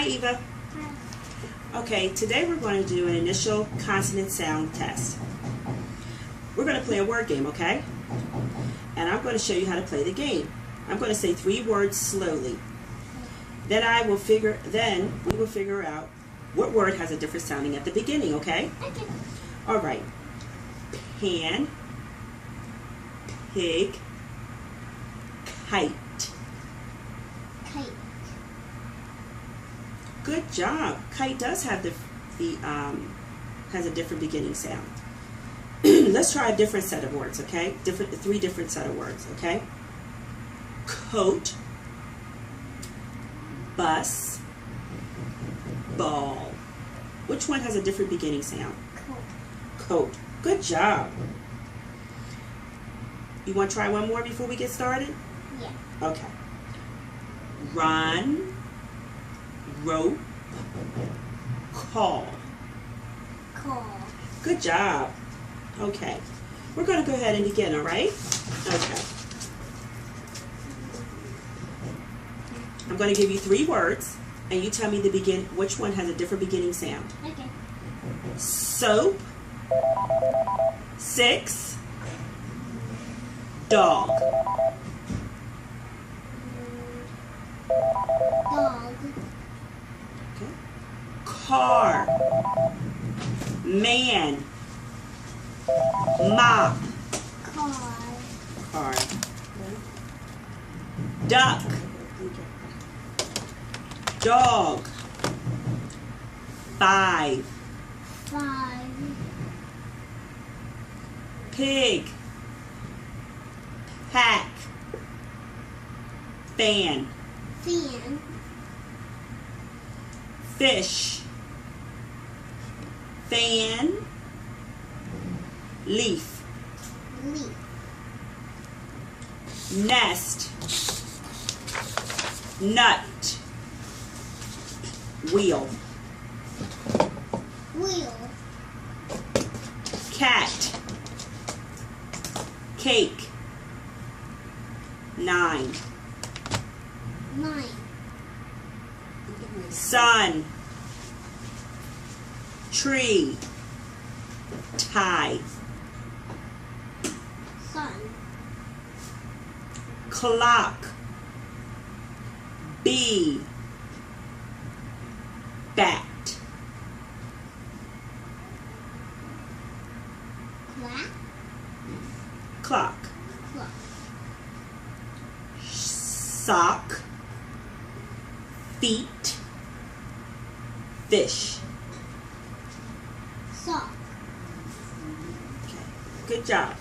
Hi, Eva. Hi. Okay, today we're going to do an initial consonant sound test. We're going to play a word game, okay? And I'm going to show you how to play the game. I'm going to say 3 words slowly. Then we will figure out what word has a different sounding at the beginning, okay? Okay. All right. Pan, pig, kite. Kite. Good job. Kite does have has a different beginning sound. Let's try a different set of words, okay? 3 different set of words, okay? Coat, bus, ball. Which one has a different beginning sound? Coat. Coat. Good job. You want to try one more before we get started? Yeah. Okay. Run, rope, call. Call. Good job. Okay. We're going to go ahead and begin, all right? Okay. I'm going to give you 3 words, and you tell me which one has a different beginning sound. Okay. Soap, 6, dog. Dog. Okay. Car, man, mop. Car. Car. Duck, dog. 5. 5. Pig, pack, fan. Fan. Fish, fan, leaf. Leaf. Nest, nut, wheel. Wheel. Cat, cake. 9. 9. Sun, tree, tie. Sun. Clock, bee, bat. Clack. Clock. Clock. Sock, feet, fish. Sock. Okay. Good job.